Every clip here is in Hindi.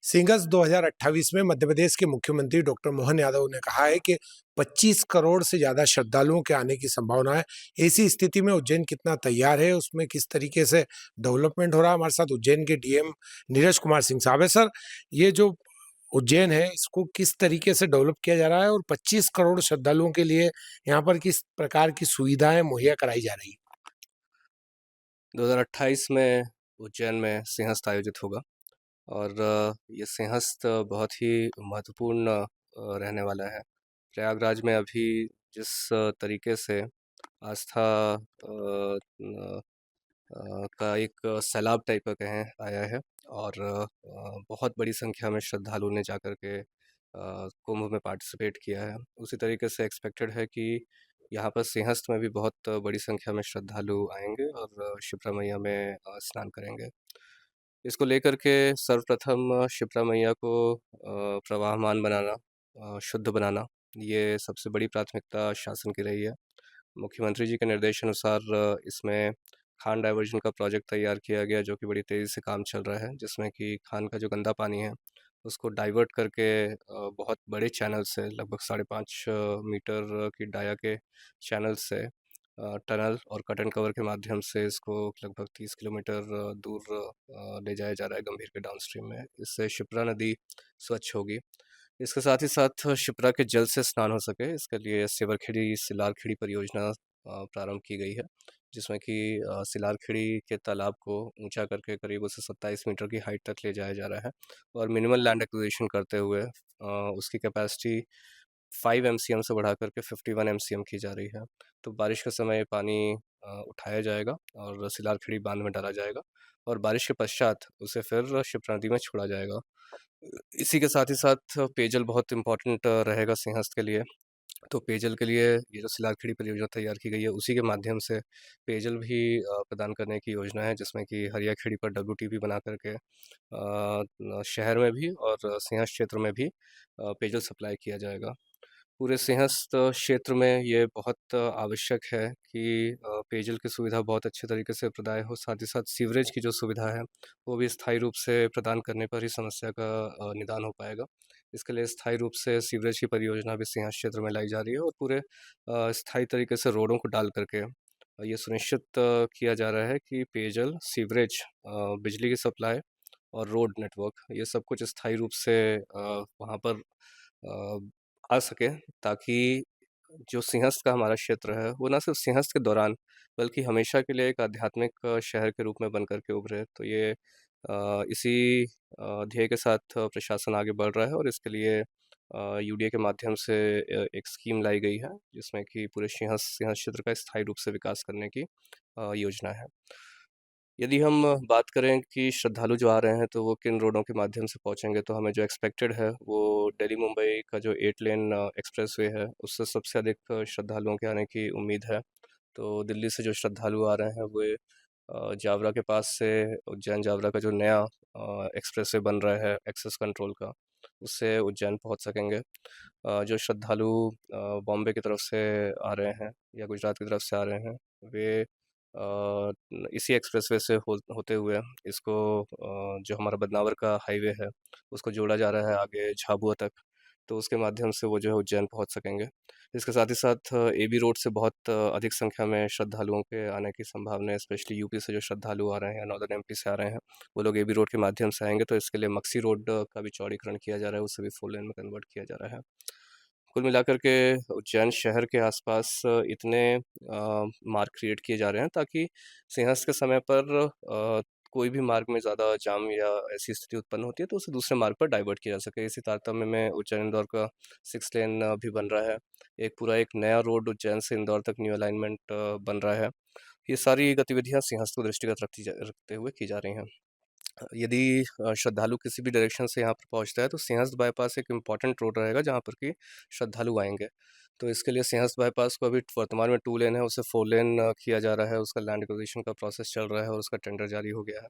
सिंघस 2028 में मध्य प्रदेश के मुख्यमंत्री डॉक्टर मोहन यादव ने कहा है कि 25 करोड़ से ज्यादा श्रद्धालुओं के आने की संभावना है। ऐसी स्थिति में उज्जैन कितना तैयार है, उसमें किस तरीके से डेवलपमेंट हो रहा है। हमारे साथ उज्जैन के डीएम नीरज कुमार सिंह साहब है। सर, ये जो उज्जैन है इसको किस तरीके से डेवलप किया जा रहा है और 25 करोड़ श्रद्धालुओं के लिए यहाँ पर किस प्रकार की सुविधाएं मुहैया कराई जा रही है? 2028 में उज्जैन में सिंहस्थ आयोजित होगा और ये सिंहस्थ बहुत ही महत्वपूर्ण रहने वाला है। प्रयागराज में अभी जिस तरीके से आस्था का एक सैलाब टाइप का कहें आया है और बहुत बड़ी संख्या में श्रद्धालुओं ने जाकर के कुंभ में पार्टिसिपेट किया है। उसी तरीके से एक्सपेक्टेड है कि यहाँ पर सिंहस्थ में भी बहुत बड़ी संख्या में श्रद्धालु आएंगे और शिप्रा मैया में स्नान करेंगे। इसको लेकर के सर्वप्रथम शिप्रा मैया को प्रवाहमान बनाना, शुद्ध बनाना, ये सबसे बड़ी प्राथमिकता शासन की रही है। मुख्यमंत्री जी के निर्देशानुसार इसमें खान डाइवर्जन का प्रोजेक्ट तैयार किया गया, जो कि बड़ी तेज़ी से काम चल रहा है, जिसमें कि खान का जो गंदा पानी है उसको डाइवर्ट करके बहुत बड़े चैनल से लगभग 5.5 मीटर की डाया के चैनल से टनल और कट एंड कवर के माध्यम से इसको लगभग 30 किलोमीटर दूर ले जाया जा रहा है गंभीर के डाउनस्ट्रीम में। इससे शिप्रा नदी स्वच्छ होगी। इसके साथ ही साथ शिप्रा के जल से स्नान हो सके, इसके लिए सिवरखेड़ी सिलारखेड़ी परियोजना प्रारंभ की गई है, जिसमें कि सिलारखेड़ी के तालाब को ऊंचा करके करीब उसे 27 मीटर की हाइट तक ले जाया जा रहा है और मिनिमल लैंड एक्विजिशन करते हुए उसकी कैपेसिटी 5 एमसीएम से बढ़ा करके 51 एमसीएम की जा रही है। तो बारिश के समय ये पानी उठाया जाएगा और सिलारखेड़ी बांध में डाला जाएगा और बारिश के पश्चात उसे फिर शिप्रा नदी में छोड़ा जाएगा। इसी के साथ ही साथ पेयजल बहुत इम्पोर्टेंट रहेगा सिंहस्थ के लिए। तो पेयजल के लिए ये जो सिलारखेड़ी परियोजना तैयार की गई है, उसी के माध्यम से पेयजल भी प्रदान करने की योजना है, जिसमें कि हरियाखेड़ी पर डब्ल्यूटीपी बना करके शहर में भी और सिंहस्थ क्षेत्र में भी पेयजल सप्लाई किया जाएगा। पूरे सिंहस्थ क्षेत्र में ये बहुत आवश्यक है कि पेयजल की सुविधा बहुत अच्छे तरीके से प्रदाय हो। साथ ही साथ सीवरेज की जो सुविधा है वो भी स्थायी रूप से प्रदान करने पर ही समस्या का निदान हो पाएगा। इसके लिए स्थायी रूप से सीवरेज की परियोजना भी सिंहस्थ क्षेत्र में लाई जा रही है और पूरे स्थायी तरीके से रोडों को डाल करके ये सुनिश्चित किया जा रहा है कि पेयजल, सीवरेज, बिजली की सप्लाई और रोड नेटवर्क, ये सब कुछ स्थायी रूप से वहाँ पर आ सके, ताकि जो सिंहस्थ का हमारा क्षेत्र है वो ना सिर्फ सिंहस्थ के दौरान बल्कि हमेशा के लिए एक आध्यात्मिक शहर के रूप में बन कर के उभरे। तो ये इसी ध्येय के साथ प्रशासन आगे बढ़ रहा है और इसके लिए यूडीए के माध्यम से एक स्कीम लाई गई है, जिसमें कि पूरे सिंहस्थ सिंहस्थ क्षेत्र का स्थायी रूप से विकास करने की योजना है। यदि हम बात करें कि श्रद्धालु जो आ रहे हैं तो वो किन रोडों के माध्यम से पहुंचेंगे, तो हमें जो एक्सपेक्टेड है वो दिल्ली मुंबई का जो 8 लेन एक्सप्रेसवे है उससे सबसे अधिक श्रद्धालुओं के आने की उम्मीद है। तो दिल्ली से जो श्रद्धालु आ रहे हैं वो जावरा के पास से उज्जैन जावरा का जो नया एक्सप्रेसवे बन रहा है एक्सेस कंट्रोल का, उससे उज्जैन पहुंच सकेंगे। जो श्रद्धालु बॉम्बे की तरफ से आ रहे हैं या गुजरात की तरफ से आ रहे हैं, वे इसी एक्सप्रेसवे से होते हुए इसको जो हमारा बदनावर का हाईवे है उसको जोड़ा जा रहा है आगे झाबुआ तक। तो उसके माध्यम से वो जो है उज्जैन पहुंच सकेंगे। इसके साथ ही साथ एबी रोड से बहुत अधिक संख्या में श्रद्धालुओं के आने की संभावना है, स्पेशली यूपी से जो श्रद्धालु आ रहे हैं, नॉर्दर्न एमपी से आ रहे हैं, वो लोग एबी रोड के माध्यम से आएंगे। तो इसके लिए मक्सी रोड का भी चौड़ीकरण किया जा रहा है, उसे भी 4 लेन में कन्वर्ट किया जा रहा है। कुल मिलाकर के उज्जैन शहर के आसपास इतने मार्ग क्रिएट किए जा रहे हैं ताकि सिंहस्थ के समय पर कोई भी मार्ग में ज़्यादा जाम या ऐसी स्थिति उत्पन्न होती है तो उसे दूसरे मार्ग पर डाइवर्ट किया जा सके। इसी तारतम्य में उज्जैन इंदौर का 6 लेन भी बन रहा है। एक पूरा एक नया रोड उज्जैन से इंदौर तक न्यू अलाइनमेंट बन रहा है। ये सारी गतिविधियाँ सिंहस्थ को दृष्टिगत रखते हुए की जा रही हैं। यदि श्रद्धालु किसी भी डायरेक्शन से यहाँ पर पहुँचता है तो सिंहस्थ बाईपास एक इम्पॉर्टेंट रोड रहेगा जहाँ पर कि श्रद्धालु आएंगे। तो इसके लिए सिंहस्थ बाईपास को अभी वर्तमान में 2 लेन है, उसे 4 लेन किया जा रहा है। उसका लैंड एक्विजिशन का प्रोसेस चल रहा है और उसका टेंडर जारी हो गया है।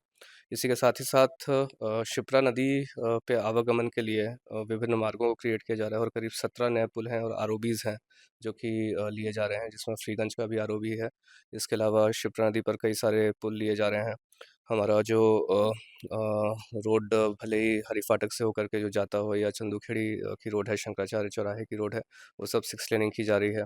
इसी के साथ ही साथ शिप्रा नदी पे आवागमन के लिए विभिन्न मार्गों को क्रिएट किया जा रहा है और करीब 17 नए पुल हैं और आरओबीज़ हैं जो कि लिए जा रहे हैं, जिसमें फ्रीगंज का भी आरओबी है। इसके अलावा शिप्रा नदी पर कई सारे पुल लिए जा रहे हैं। हमारा जो रोड भले ही हरी फाटक से होकर के जो जाता हो या चंदूखेड़ी की रोड है, शंकराचार्य चौराहे की रोड है, वो सब 6 लेनिंग की जा रही है।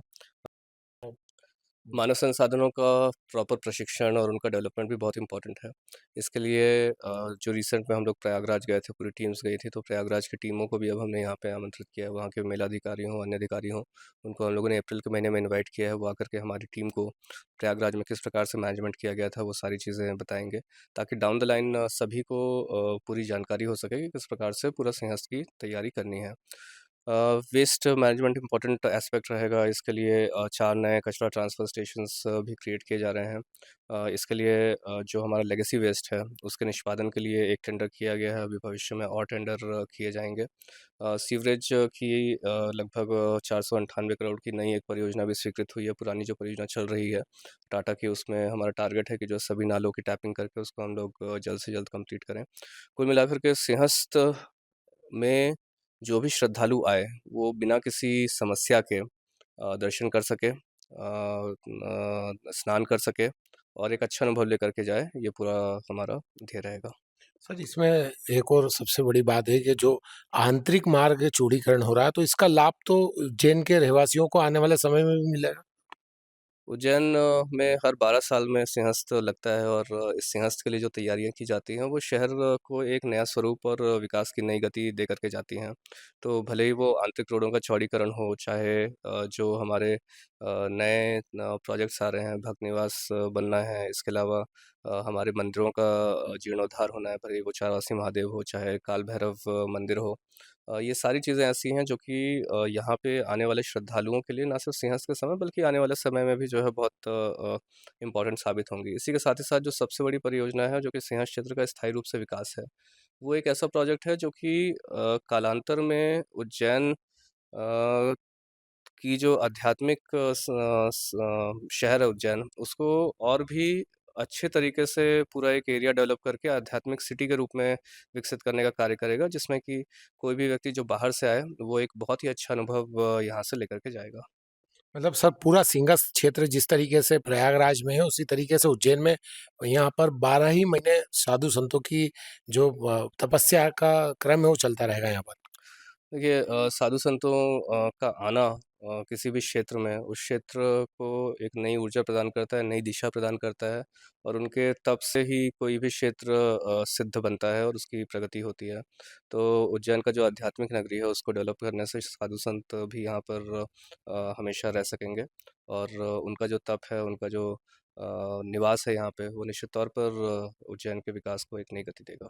मानव संसाधनों का प्रॉपर प्रशिक्षण और उनका डेवलपमेंट भी बहुत इम्पोर्टेंट है। इसके लिए जो रिसेंट में हम लोग प्रयागराज गए थे, पूरी टीम्स गई थी, तो प्रयागराज की टीमों को भी अब हमने यहाँ पे आमंत्रित किया है। वहाँ के मेलाधिकारी हों, अन्य अधिकारी हों, उनको हम लोगों ने अप्रैल के महीने में इनवाइट किया है। वो आकर के हमारी टीम को प्रयागराज में किस प्रकार से मैनेजमेंट किया गया था, वो सारी चीज़ें बताएँगे, ताकि डाउन द लाइन सभी को पूरी जानकारी हो सके कि किस प्रकार से पूरा सिंहस्थ की तैयारी करनी है। वेस्ट मैनेजमेंट इम्पोर्टेंट एस्पेक्ट रहेगा। इसके लिए 4 नए कचरा ट्रांसफ़र स्टेशंस भी क्रिएट किए जा रहे हैं। इसके लिए जो हमारा लेगेसी वेस्ट है, उसके निष्पादन के लिए एक टेंडर किया गया है। अभी भविष्य में और टेंडर किए जाएँगे। सीवरेज की लगभग 498 करोड़ की नई एक परियोजना भी स्वीकृत हुई है। पुरानी जो परियोजना चल रही है टाटा की, उसमें हमारा टारगेट है कि जो सभी नालों की टैपिंग करके उसको हम लोग जल्द से जल्द कंप्लीट करें। कुल मिलाकर के सिंहस्थ में जो भी श्रद्धालु आए, वो बिना किसी समस्या के दर्शन कर सके, स्नान कर सके और एक अच्छा अनुभव लेकर के जाए, ये पूरा हमारा ध्येय रहेगा। सर, इसमें एक और सबसे बड़ी बात है कि जो आंतरिक मार्ग चौड़ीकरण हो रहा है, तो इसका लाभ तो उज्जैन के रहवासियों को आने वाले समय में भी मिलेगा। उज्जैन में हर 12 साल में सिंहस्थ लगता है और इस सिंहस्थ के लिए जो तैयारियां की जाती हैं, वो शहर को एक नया स्वरूप और विकास की नई गति दे करके जाती हैं। तो भले ही वो आंतरिक रोडों का चौड़ीकरण हो, चाहे जो हमारे नए प्रोजेक्ट्स आ रहे हैं, भक्त निवास बनना है, इसके अलावा हमारे मंदिरों का जीर्णोद्धार होना है, भले ही वो चारवासी महादेव हो, चाहे काल भैरव मंदिर हो। ये सारी चीज़ें ऐसी हैं जो कि यहाँ पे आने वाले श्रद्धालुओं के लिए ना सिर्फ सिंहस्थ के समय, बल्कि आने वाले समय में भी जो है बहुत इम्पोर्टेंट साबित होंगी। इसी के साथ ही साथ जो सबसे बड़ी परियोजना है, जो कि सिंहस्थ क्षेत्र का स्थायी रूप से विकास है, वो एक ऐसा प्रोजेक्ट है जो कि कालांतर में उज्जैन की जो आध्यात्मिक शहर है उज्जैन, उसको और भी अच्छे तरीके से पूरा एक एरिया डेवलप करके आध्यात्मिक सिटी के रूप में विकसित करने का कार्य करेगा, जिसमें कि कोई भी व्यक्ति जो बाहर से आए, वो एक बहुत ही अच्छा अनुभव यहाँ से लेकर के जाएगा। मतलब सर, पूरा सिंहस्थ क्षेत्र जिस तरीके से प्रयागराज में है, उसी तरीके से उज्जैन में यहाँ पर 12 ही महीने साधु संतों की जो तपस्या का क्रम है, वो चलता रहेगा यहाँ पर। देखिए साधु संतों का आना किसी भी क्षेत्र में उस क्षेत्र को एक नई ऊर्जा प्रदान करता है, नई दिशा प्रदान करता है और उनके तप से ही कोई भी क्षेत्र सिद्ध बनता है और उसकी प्रगति होती है। तो उज्जैन का जो आध्यात्मिक नगरी है, उसको डेवलप करने से साधु संत भी यहाँ पर हमेशा रह सकेंगे और उनका जो तप है, उनका जो निवास है यहाँ पे, वो निश्चित तौर पर उज्जैन के विकास को एक नई गति देगा।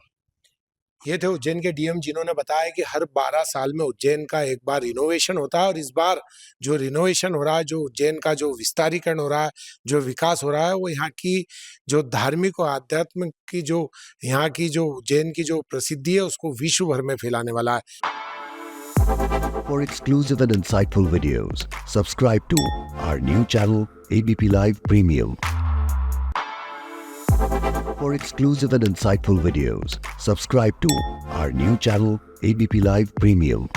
ये थे उज्जैन के डीएम, जिन्होंने बताया कि हर 12 साल में उज्जैन का एक बार रिनोवेशन होता है और इस बार जो रिनोवेशन हो रहा है, जो उज्जैन का जो विस्तारीकरण हो रहा है, जो विकास हो रहा है, वो यहाँ की जो धार्मिक और आध्यात्मिक की जो यहाँ की जो उज्जैन की जो प्रसिद्धि है, उसको विश्व भर में फैलाने वाला है। For exclusive and insightful videos, subscribe to our new channel ABP Live Premium. For exclusive and insightful videos, subscribe to our new channel ABP Live Premium.